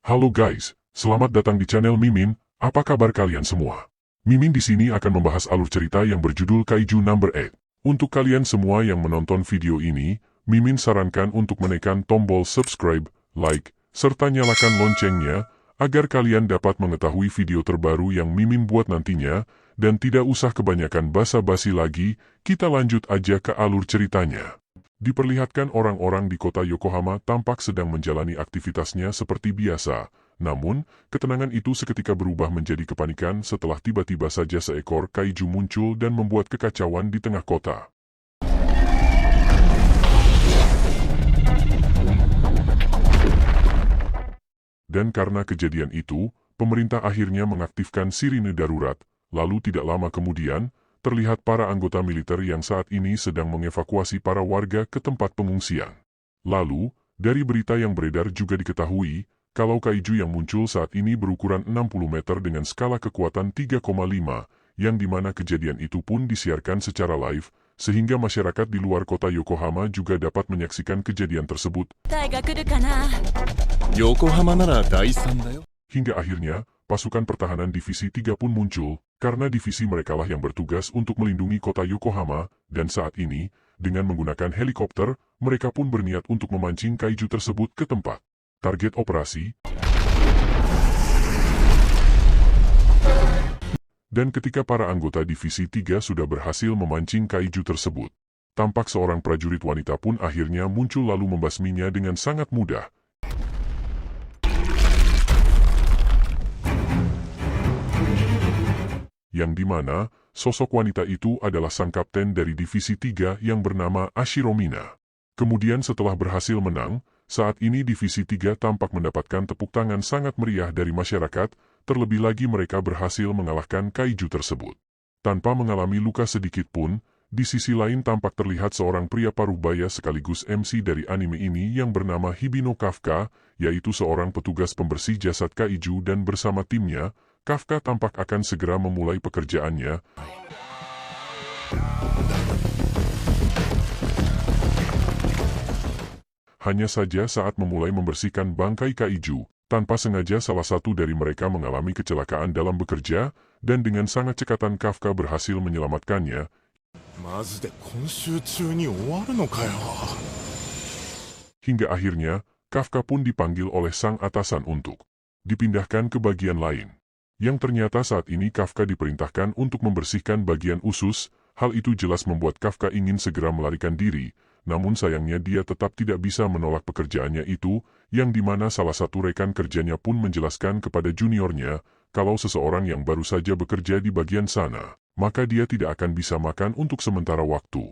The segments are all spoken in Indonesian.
Halo guys, selamat datang di channel Mimin. Apa kabar kalian semua? Mimin di sini akan membahas alur cerita yang berjudul Kaiju Number 8. Untuk kalian semua yang menonton video ini, Mimin sarankan untuk menekan tombol subscribe, like, serta nyalakan loncengnya, agar kalian dapat mengetahui video terbaru yang Mimin buat nantinya, dan tidak usah kebanyakan basa-basi lagi, kita lanjut aja ke alur ceritanya. Diperlihatkan orang-orang di kota Yokohama tampak sedang menjalani aktivitasnya seperti biasa, namun, ketenangan itu seketika berubah menjadi kepanikan setelah tiba-tiba saja seekor kaiju muncul dan membuat kekacauan di tengah kota. Dan karena kejadian itu, pemerintah akhirnya mengaktifkan sirine darurat, lalu tidak lama kemudian, terlihat para anggota militer yang saat ini sedang mengevakuasi para warga ke tempat pengungsian. Lalu, dari berita yang beredar juga diketahui, kalau kaiju yang muncul saat ini berukuran 60 meter dengan skala kekuatan 3,5, yang dimana kejadian itu pun disiarkan secara live, sehingga masyarakat di luar kota Yokohama juga dapat menyaksikan kejadian tersebut. Hingga akhirnya, pasukan pertahanan Divisi 3 pun muncul, karena divisi merekalah yang bertugas untuk melindungi kota Yokohama, dan saat ini, dengan menggunakan helikopter, mereka pun berniat untuk memancing kaiju tersebut ke tempat. Target operasi. Dan ketika para anggota Divisi 3 sudah berhasil memancing kaiju tersebut, tampak seorang prajurit wanita pun akhirnya muncul lalu membasminya dengan sangat mudah. Yang dimana, sosok wanita itu adalah sang kapten dari Divisi 3 yang bernama Ashiro Mina. Kemudian setelah berhasil menang, saat ini Divisi 3 tampak mendapatkan tepuk tangan sangat meriah dari masyarakat, terlebih lagi mereka berhasil mengalahkan kaiju tersebut. Tanpa mengalami luka sedikit pun, di sisi lain tampak terlihat seorang pria paruh baya sekaligus MC dari anime ini yang bernama Hibino Kafka, yaitu seorang petugas pembersih jasad kaiju dan bersama timnya, Kafka tampak akan segera memulai pekerjaannya. Hanya saja saat memulai membersihkan bangkai kaiju, tanpa sengaja salah satu dari mereka mengalami kecelakaan dalam bekerja, dan dengan sangat cekatan Kafka berhasil menyelamatkannya. Hingga akhirnya, Kafka pun dipanggil oleh sang atasan untuk dipindahkan ke bagian lain. Yang ternyata saat ini Kafka diperintahkan untuk membersihkan bagian usus, hal itu jelas membuat Kafka ingin segera melarikan diri, namun sayangnya dia tetap tidak bisa menolak pekerjaannya itu, yang dimana salah satu rekan kerjanya pun menjelaskan kepada juniornya, kalau seseorang yang baru saja bekerja di bagian sana, maka dia tidak akan bisa makan untuk sementara waktu.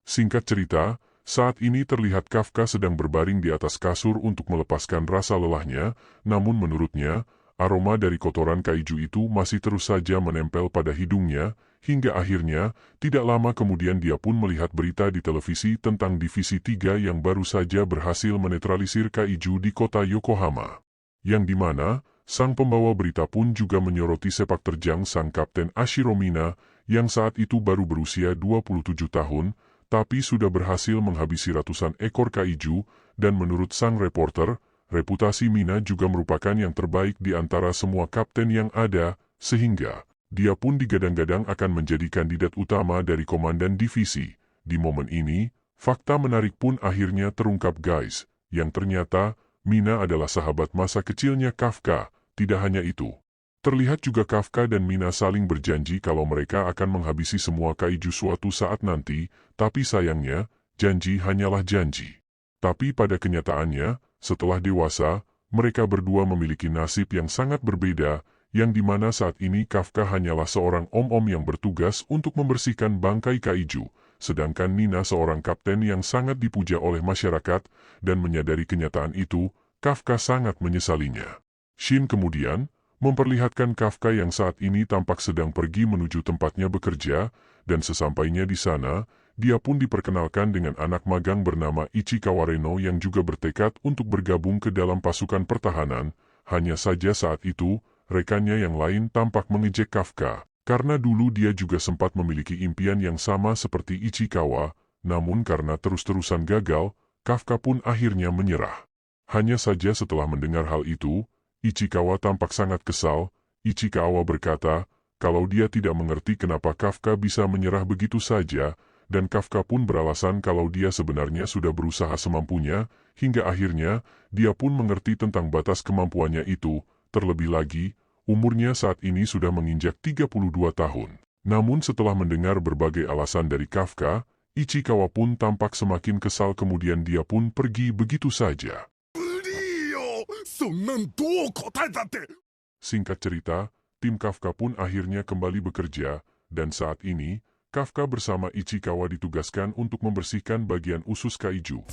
Singkat cerita, saat ini terlihat Kafka sedang berbaring di atas kasur untuk melepaskan rasa lelahnya, namun menurutnya, aroma dari kotoran kaiju itu masih terus saja menempel pada hidungnya, hingga akhirnya, tidak lama kemudian dia pun melihat berita di televisi tentang Divisi 3 yang baru saja berhasil menetralisir kaiju di kota Yokohama. Yang dimana, sang pembawa berita pun juga menyoroti sepak terjang sang Kapten Ashiro Mina, yang saat itu baru berusia 27 tahun, tapi sudah berhasil menghabisi ratusan ekor kaiju, dan menurut sang reporter, reputasi Mina juga merupakan yang terbaik di antara semua kapten yang ada, sehingga dia pun digadang-gadang akan menjadi kandidat utama dari komandan divisi. Di momen ini, fakta menarik pun akhirnya terungkap guys, yang ternyata Mina adalah sahabat masa kecilnya Kafka. Tidak hanya itu, terlihat juga Kafka dan Mina saling berjanji kalau mereka akan menghabisi semua kaiju suatu saat nanti, tapi sayangnya, janji hanyalah janji. Tapi pada kenyataannya, setelah dewasa, mereka berdua memiliki nasib yang sangat berbeda, yang dimana saat ini Kafka hanyalah seorang om-om yang bertugas untuk membersihkan bangkai kaiju, sedangkan Mina seorang kapten yang sangat dipuja oleh masyarakat, dan menyadari kenyataan itu, Kafka sangat menyesalinya. Shin kemudian memperlihatkan Kafka yang saat ini tampak sedang pergi menuju tempatnya bekerja, dan sesampainya di sana, dia pun diperkenalkan dengan anak magang bernama Ichikawa Reno yang juga bertekad untuk bergabung ke dalam pasukan pertahanan. Hanya saja saat itu, rekannya yang lain tampak mengejek Kafka, karena dulu dia juga sempat memiliki impian yang sama seperti Ichikawa, namun karena terus-terusan gagal, Kafka pun akhirnya menyerah. Hanya saja setelah mendengar hal itu, Ichikawa tampak sangat kesal. Ichikawa berkata, kalau dia tidak mengerti kenapa Kafka bisa menyerah begitu saja, dan Kafka pun beralasan kalau dia sebenarnya sudah berusaha semampunya, hingga akhirnya, dia pun mengerti tentang batas kemampuannya itu. Terlebih lagi, umurnya saat ini sudah menginjak 32 tahun. Namun setelah mendengar berbagai alasan dari Kafka, Ichikawa pun tampak semakin kesal, kemudian dia pun pergi begitu saja. Singkat cerita, tim Kafka pun akhirnya kembali bekerja, dan saat ini, Kafka bersama Ichikawa ditugaskan untuk membersihkan bagian usus kaiju.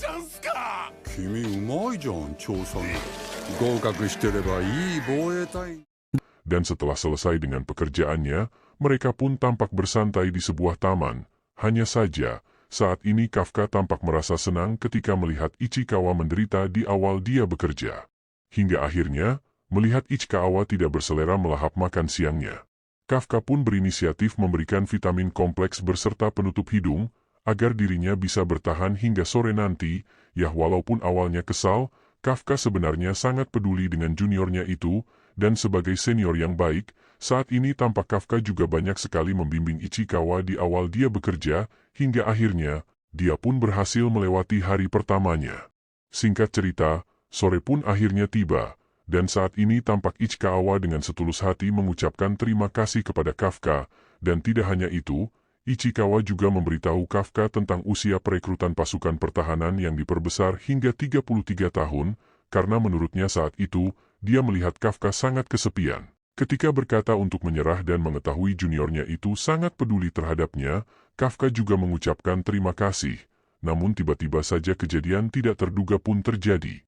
Dan setelah selesai dengan pekerjaannya, mereka pun tampak bersantai di sebuah taman. Hanya saja, saat ini Kafka tampak merasa senang ketika melihat Ichikawa menderita di awal dia bekerja. Hingga akhirnya, melihat Ichikawa tidak berselera melahap makan siangnya. Kafka pun berinisiatif memberikan vitamin kompleks berserta penutup hidung, agar dirinya bisa bertahan hingga sore nanti. Ya, walaupun awalnya kesal, Kafka sebenarnya sangat peduli dengan juniornya itu, dan sebagai senior yang baik, saat ini tampak Kafka juga banyak sekali membimbing Ichikawa di awal dia bekerja, hingga akhirnya, dia pun berhasil melewati hari pertamanya. Singkat cerita, sore pun akhirnya tiba, dan saat ini tampak Ichikawa dengan setulus hati mengucapkan terima kasih kepada Kafka, dan tidak hanya itu, Ichikawa juga memberitahu Kafka tentang usia perekrutan pasukan pertahanan yang diperbesar hingga 33 tahun, karena menurutnya saat itu, dia melihat Kafka sangat kesepian. Ketika berkata untuk menyerah dan mengetahui juniornya itu sangat peduli terhadapnya, Kafka juga mengucapkan terima kasih. Namun tiba-tiba saja kejadian tidak terduga pun terjadi.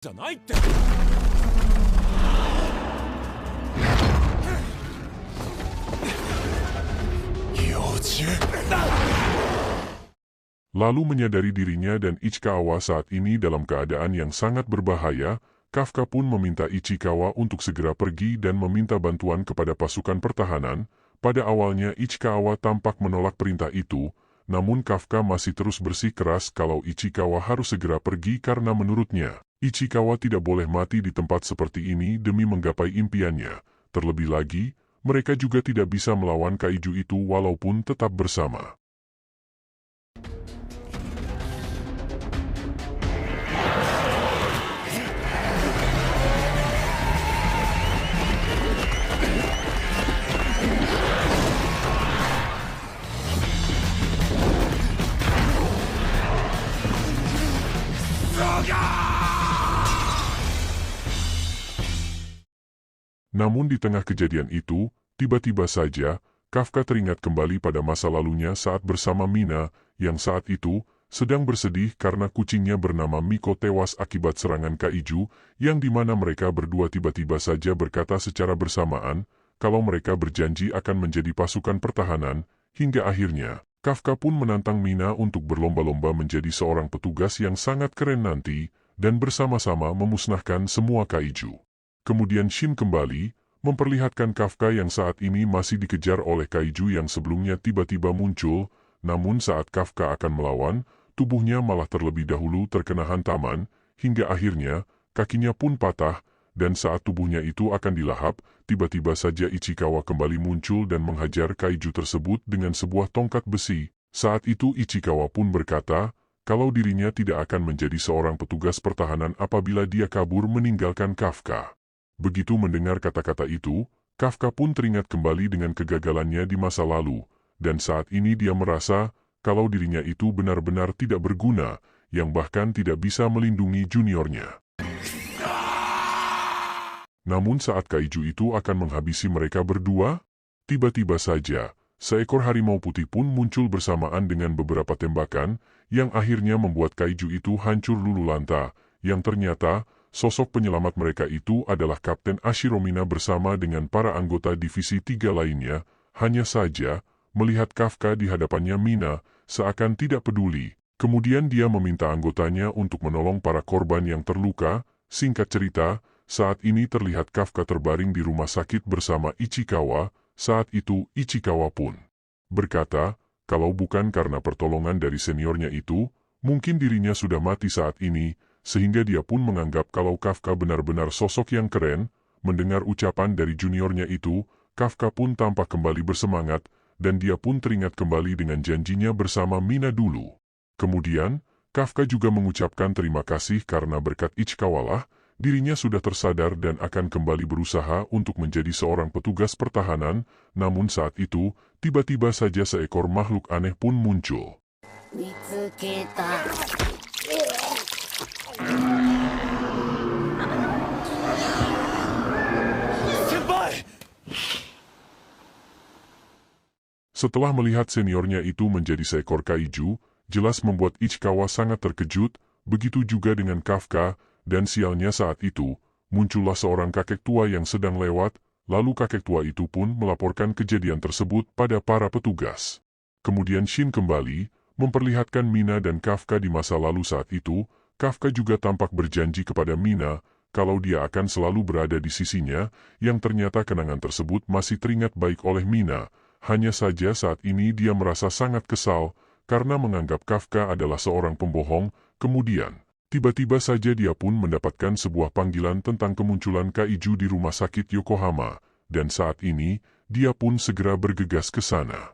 Lalu menyadari dirinya dan Ichikawa saat ini dalam keadaan yang sangat berbahaya, Kafka pun meminta Ichikawa untuk segera pergi dan meminta bantuan kepada pasukan pertahanan. Pada awalnya Ichikawa tampak menolak perintah itu, namun Kafka masih terus bersikeras kalau Ichikawa harus segera pergi karena menurutnya, Ichikawa tidak boleh mati di tempat seperti ini demi menggapai impiannya. Terlebih lagi, mereka juga tidak bisa melawan kaiju itu walaupun tetap bersama. Namun di tengah kejadian itu, tiba-tiba saja, Kafka teringat kembali pada masa lalunya saat bersama Mina, yang saat itu, sedang bersedih karena kucingnya bernama Miko tewas akibat serangan kaiju, yang dimana mereka berdua tiba-tiba saja berkata secara bersamaan, kalau mereka berjanji akan menjadi pasukan pertahanan, hingga akhirnya, Kafka pun menantang Mina untuk berlomba-lomba menjadi seorang petugas yang sangat keren nanti, dan bersama-sama memusnahkan semua kaiju. Kemudian Shin kembali, memperlihatkan Kafka yang saat ini masih dikejar oleh kaiju yang sebelumnya tiba-tiba muncul, namun saat Kafka akan melawan, tubuhnya malah terlebih dahulu terkena hantaman, hingga akhirnya, kakinya pun patah, dan saat tubuhnya itu akan dilahap, tiba-tiba saja Ichikawa kembali muncul dan menghajar kaiju tersebut dengan sebuah tongkat besi. Saat itu Ichikawa pun berkata, kalau dirinya tidak akan menjadi seorang petugas pertahanan apabila dia kabur meninggalkan Kafka. Begitu mendengar kata-kata itu, Kafka pun teringat kembali dengan kegagalannya di masa lalu, dan saat ini dia merasa kalau dirinya itu benar-benar tidak berguna, yang bahkan tidak bisa melindungi juniornya. Namun saat kaiju itu akan menghabisi mereka berdua, tiba-tiba saja, seekor harimau putih pun muncul bersamaan dengan beberapa tembakan, yang akhirnya membuat kaiju itu hancur lulu-lanta, yang ternyata, sosok penyelamat mereka itu adalah Kapten Ashiromina bersama dengan para anggota Divisi 3 lainnya. Hanya saja, melihat Kafka di hadapannya Mina, seakan tidak peduli. Kemudian dia meminta anggotanya untuk menolong para korban yang terluka. Singkat cerita, saat ini terlihat Kafka terbaring di rumah sakit bersama Ichikawa. Saat itu Ichikawa pun berkata, kalau bukan karena pertolongan dari seniornya itu, Mungkin dirinya sudah mati saat ini, sehingga dia pun menganggap kalau Kafka benar-benar sosok yang keren. Mendengar ucapan dari juniornya itu, Kafka pun tampak kembali bersemangat, dan dia pun teringat kembali dengan janjinya bersama Mina dulu. Kemudian, Kafka juga mengucapkan terima kasih karena berkat Ichikawa lah, dirinya sudah tersadar dan akan kembali berusaha untuk menjadi seorang petugas pertahanan. Namun saat itu, tiba-tiba saja seekor makhluk aneh pun muncul. Setelah melihat seniornya itu menjadi seekor kaiju, jelas membuat Ichikawa sangat terkejut, begitu juga dengan Kafka, dan sialnya saat itu, muncullah seorang kakek tua yang sedang lewat, lalu kakek tua itu pun melaporkan kejadian tersebut pada para petugas. Kemudian Shin kembali, memperlihatkan Mina dan Kafka di masa lalu saat itu. Kafka juga tampak berjanji kepada Mina, kalau dia akan selalu berada di sisinya, yang ternyata kenangan tersebut masih teringat baik oleh Mina. Hanya saja saat ini dia merasa sangat kesal, karena menganggap Kafka adalah seorang pembohong. Kemudian, tiba-tiba saja dia pun mendapatkan sebuah panggilan tentang kemunculan kaiju di rumah sakit Yokohama, dan saat ini, dia pun segera bergegas ke sana.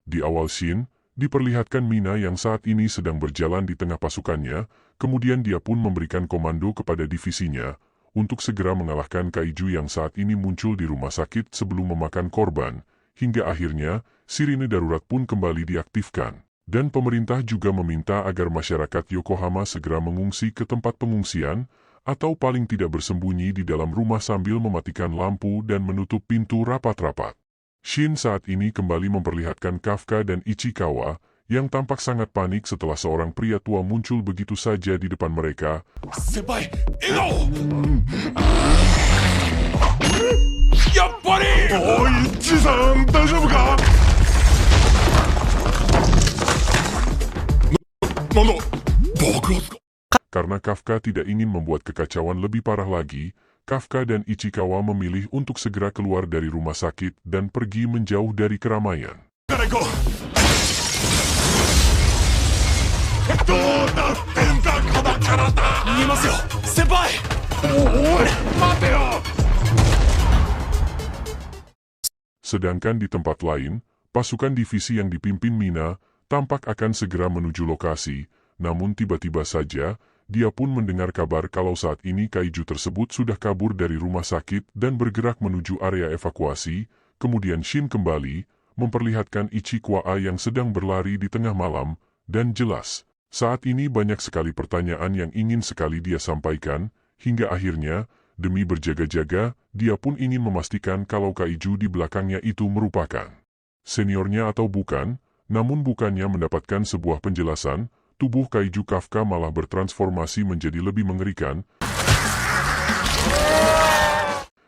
Di awal scene, diperlihatkan Mina yang saat ini sedang berjalan di tengah pasukannya, kemudian dia pun memberikan komando kepada divisinya, untuk segera mengalahkan kaiju yang saat ini muncul di rumah sakit sebelum memakan korban, hingga akhirnya, sirine darurat pun kembali diaktifkan. Dan pemerintah juga meminta agar masyarakat Yokohama segera mengungsi ke tempat pengungsian, atau paling tidak bersembunyi di dalam rumah sambil mematikan lampu dan menutup pintu rapat-rapat. Shin saat ini kembali memperlihatkan Kafka dan Ichikawa, yang tampak sangat panik setelah seorang pria tua muncul begitu saja di depan mereka. Senpai, Ino! Yappari! Oh, Ichi-san, daijoubu ka? Karena Kafka tidak ingin membuat kekacauan lebih parah lagi, Kafka dan Ichikawa memilih untuk segera keluar dari rumah sakit dan pergi menjauh dari keramaian. Sedangkan di tempat lain, pasukan divisi yang dipimpin Mina tampak akan segera menuju lokasi, namun tiba-tiba saja, dia pun mendengar kabar kalau saat ini kaiju tersebut sudah kabur dari rumah sakit dan bergerak menuju area evakuasi. Kemudian Shin kembali, memperlihatkan Ichikawa yang sedang berlari di tengah malam, dan jelas, saat ini banyak sekali pertanyaan yang ingin sekali dia sampaikan, hingga akhirnya, demi berjaga-jaga, dia pun ingin memastikan kalau kaiju di belakangnya itu merupakan seniornya atau bukan. Namun bukannya mendapatkan sebuah penjelasan, tubuh kaiju Kafka malah bertransformasi menjadi lebih mengerikan.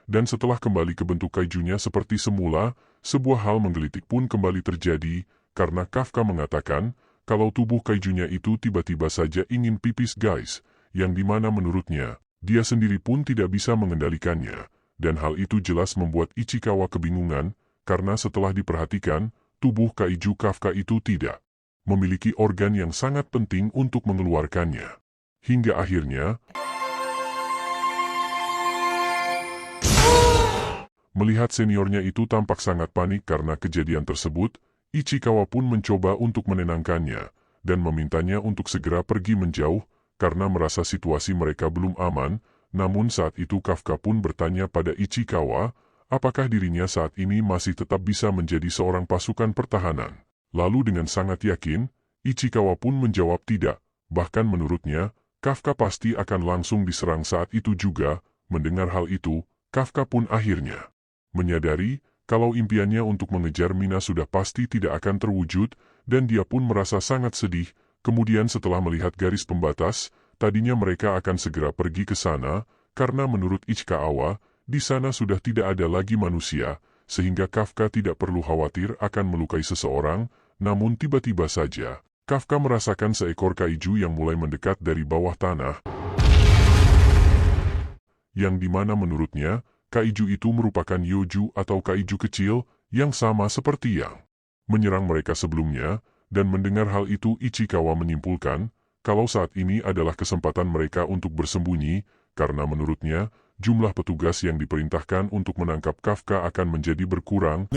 Dan setelah kembali ke bentuk kaijunya seperti semula, sebuah hal menggelitik pun kembali terjadi, karena Kafka mengatakan, kalau tubuh kaijunya itu tiba-tiba saja ingin pipis guys, yang dimana menurutnya, dia sendiri pun tidak bisa mengendalikannya. Dan hal itu jelas membuat Ichikawa kebingungan, karena setelah diperhatikan, tubuh kaiju Kafka itu tidak memiliki organ yang sangat penting untuk mengeluarkannya. Hingga akhirnya, melihat seniornya itu tampak sangat panik karena kejadian tersebut, Ichikawa pun mencoba untuk menenangkannya, dan memintanya untuk segera pergi menjauh, karena merasa situasi mereka belum aman. Namun saat itu Kafka pun bertanya pada Ichikawa, apakah dirinya saat ini masih tetap bisa menjadi seorang pasukan pertahanan. Lalu dengan sangat yakin, Ichikawa pun menjawab tidak, bahkan menurutnya, Kafka pasti akan langsung diserang saat itu juga. Mendengar hal itu, Kafka pun akhirnya menyadari kalau impiannya untuk mengejar Mina sudah pasti tidak akan terwujud, dan dia pun merasa sangat sedih. Kemudian setelah melihat garis pembatas, tadinya mereka akan segera pergi ke sana, karena menurut Ichikawa, di sana sudah tidak ada lagi manusia, sehingga Kafka tidak perlu khawatir akan melukai seseorang. Namun tiba-tiba saja, Kafka merasakan seekor kaiju yang mulai mendekat dari bawah tanah, yang dimana menurutnya, kaiju itu merupakan Yoju atau kaiju kecil yang sama seperti yang menyerang mereka sebelumnya, dan mendengar hal itu Ichikawa menyimpulkan kalau saat ini adalah kesempatan mereka untuk bersembunyi, karena menurutnya jumlah petugas yang diperintahkan untuk menangkap Kafka akan menjadi berkurang.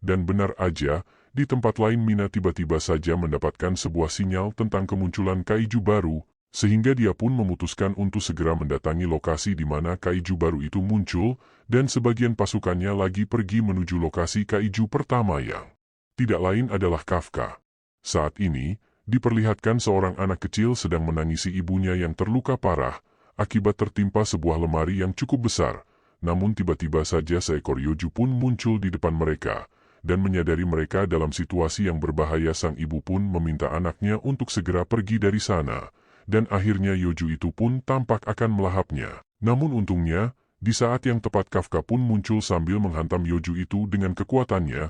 Dan benar aja, di tempat lain Mina tiba-tiba saja mendapatkan sebuah sinyal tentang kemunculan kaiju baru, sehingga dia pun memutuskan untuk segera mendatangi lokasi di mana kaiju baru itu muncul, dan sebagian pasukannya lagi pergi menuju lokasi kaiju pertama yang tidak lain adalah Kafka. Saat ini, diperlihatkan seorang anak kecil sedang menangisi ibunya yang terluka parah, akibat tertimpa sebuah lemari yang cukup besar, namun tiba-tiba saja seekor Yoju pun muncul di depan mereka, dan menyadari mereka dalam situasi yang berbahaya. Sang ibu pun meminta anaknya untuk segera pergi dari sana, dan akhirnya Yoju itu pun tampak akan melahapnya. Namun untungnya, di saat yang tepat Kafka pun muncul sambil menghantam Yoju itu dengan kekuatannya.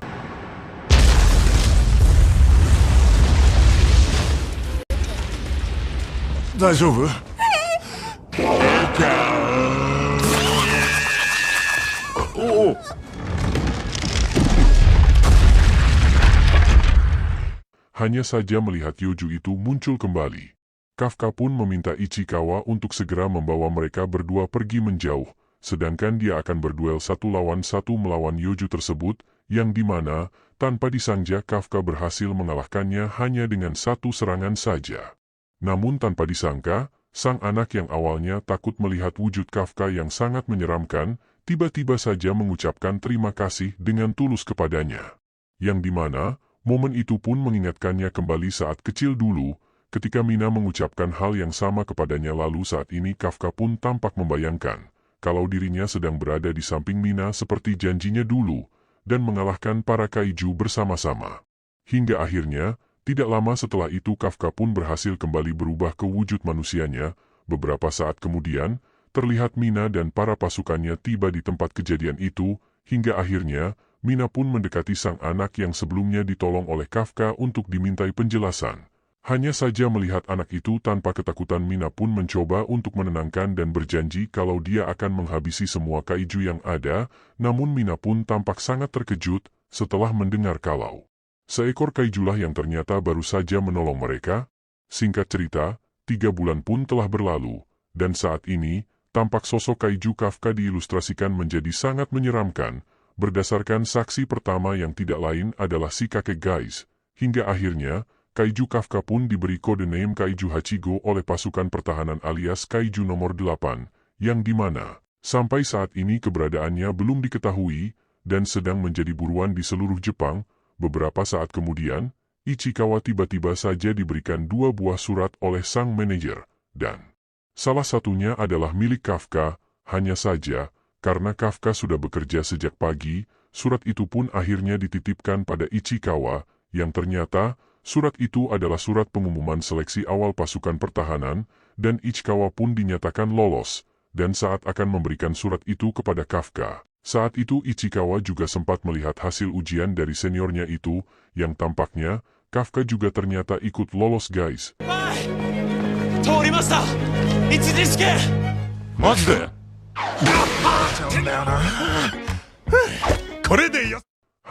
Hanya saja melihat Yoju itu muncul kembali, Kafka pun meminta Ichikawa untuk segera membawa mereka berdua pergi menjauh, sedangkan dia akan berduel 1 lawan 1 melawan Yoju tersebut, yang dimana, tanpa disangka Kafka berhasil mengalahkannya hanya dengan 1 serangan saja. Namun tanpa disangka, sang anak yang awalnya takut melihat wujud Kafka yang sangat menyeramkan, tiba-tiba saja mengucapkan terima kasih dengan tulus kepadanya. Yang dimana, momen itu pun mengingatkannya kembali saat kecil dulu, ketika Mina mengucapkan hal yang sama kepadanya. Lalu saat ini Kafka pun tampak membayangkan kalau dirinya sedang berada di samping Mina seperti janjinya dulu, dan mengalahkan para kaiju bersama-sama. Hingga akhirnya, tidak lama setelah itu Kafka pun berhasil kembali berubah ke wujud manusianya. Beberapa saat kemudian, terlihat Mina dan para pasukannya tiba di tempat kejadian itu, hingga akhirnya Mina pun mendekati sang anak yang sebelumnya ditolong oleh Kafka untuk dimintai penjelasan. Hanya saja melihat anak itu tanpa ketakutan, Mina pun mencoba untuk menenangkan dan berjanji kalau dia akan menghabisi semua kaiju yang ada, namun Mina pun tampak sangat terkejut setelah mendengar kalau seekor kaijulah yang ternyata baru saja menolong mereka. Singkat cerita, 3 bulan pun telah berlalu, dan saat ini, tampak sosok kaiju Kafka diilustrasikan menjadi sangat menyeramkan, berdasarkan saksi pertama yang tidak lain adalah si kakek Guys. Hingga akhirnya, kaiju Kafka pun diberi kode name Kaiju Hachigo oleh pasukan pertahanan alias Kaiju nomor 8, yang dimana, sampai saat ini keberadaannya belum diketahui, dan sedang menjadi buruan di seluruh Jepang. Beberapa saat kemudian, Ichikawa tiba-tiba saja diberikan 2 buah surat oleh sang manajer, dan salah satunya adalah milik Kafka. Hanya saja, karena Kafka sudah bekerja sejak pagi, surat itu pun akhirnya dititipkan pada Ichikawa, yang ternyata surat itu adalah surat pengumuman seleksi awal pasukan pertahanan, dan Ichikawa pun dinyatakan lolos, dan saat akan memberikan surat itu kepada Kafka. Saat itu Ichikawa juga sempat melihat hasil ujian dari seniornya itu, yang tampaknya Kafka juga ternyata ikut lolos guys.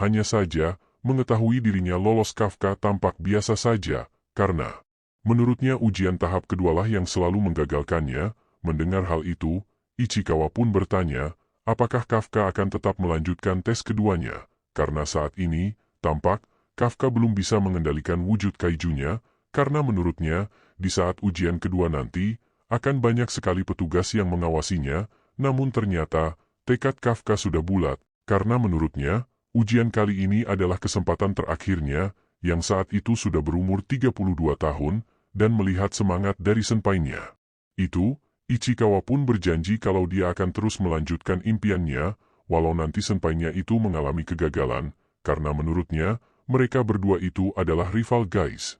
Hanya saja, mengetahui dirinya lolos Kafka tampak biasa saja, karena menurutnya ujian tahap kedualah yang selalu menggagalkannya. Mendengar hal itu, Ichikawa pun bertanya, apakah Kafka akan tetap melanjutkan tes keduanya? Karena saat ini, tampak Kafka belum bisa mengendalikan wujud kaijunya, karena menurutnya, di saat ujian kedua nanti, akan banyak sekali petugas yang mengawasinya. Namun ternyata, tekad Kafka sudah bulat, karena menurutnya, ujian kali ini adalah kesempatan terakhirnya, yang saat itu sudah berumur 32 tahun, dan melihat semangat dari senpainya itu, Ichikawa pun berjanji kalau dia akan terus melanjutkan impiannya, walau nanti senpainya itu mengalami kegagalan, karena menurutnya, mereka berdua itu adalah rival guys.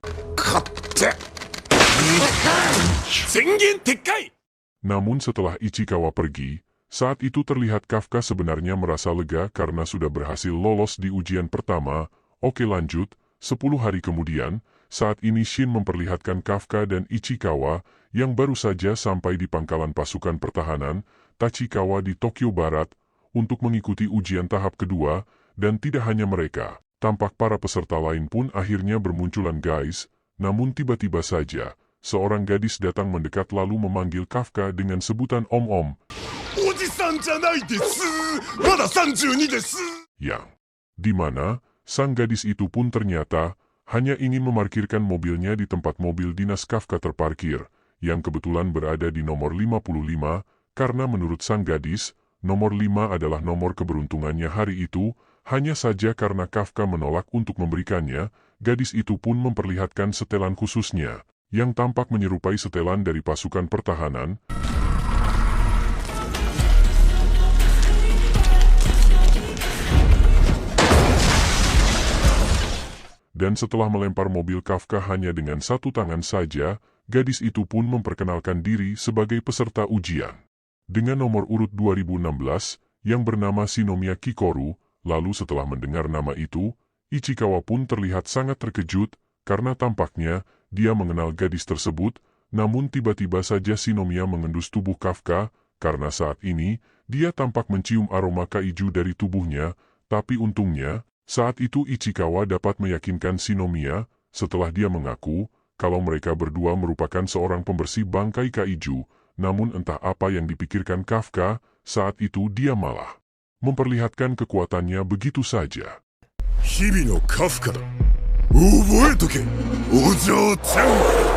Namun setelah Ichikawa pergi, saat itu terlihat Kafka sebenarnya merasa lega karena sudah berhasil lolos di ujian pertama. Oke lanjut, 10 hari kemudian, saat ini Shin memperlihatkan Kafka dan Ichikawa yang baru saja sampai di pangkalan pasukan pertahanan Tachikawa di Tokyo Barat untuk mengikuti ujian tahap kedua, dan tidak hanya mereka. Tampak para peserta lain pun akhirnya bermunculan guys, namun tiba-tiba saja, seorang gadis datang mendekat lalu memanggil Kafka dengan sebutan Om-Om. Yang dimana sang gadis itu pun ternyata hanya ingin memarkirkan mobilnya di tempat mobil dinas Kafka terparkir, yang kebetulan berada di nomor 55, karena menurut sang gadis, nomor 5 adalah nomor keberuntungannya hari itu. Hanya saja karena Kafka menolak untuk memberikannya, gadis itu pun memperlihatkan setelan khususnya, yang tampak menyerupai setelan dari pasukan pertahanan. Dan setelah melempar mobil Kafka hanya dengan satu tangan saja, gadis itu pun memperkenalkan diri sebagai peserta ujian. Dengan nomor urut 2016, yang bernama Shinomiya Kikoru, lalu setelah mendengar nama itu, Ichikawa pun terlihat sangat terkejut, karena tampaknya dia mengenal gadis tersebut, namun tiba-tiba saja Shinomiya mengendus tubuh Kafka, karena saat ini, dia tampak mencium aroma kaiju dari tubuhnya, tapi untungnya, saat itu Ichikawa dapat meyakinkan Shinomiya, setelah dia mengaku, kalau mereka berdua merupakan seorang pembersih bangkai kaiju, namun entah apa yang dipikirkan Kafka, saat itu dia malah memperlihatkan kekuatannya begitu saja. Hibino Kafka da. Oboetoke, Ojo-chan!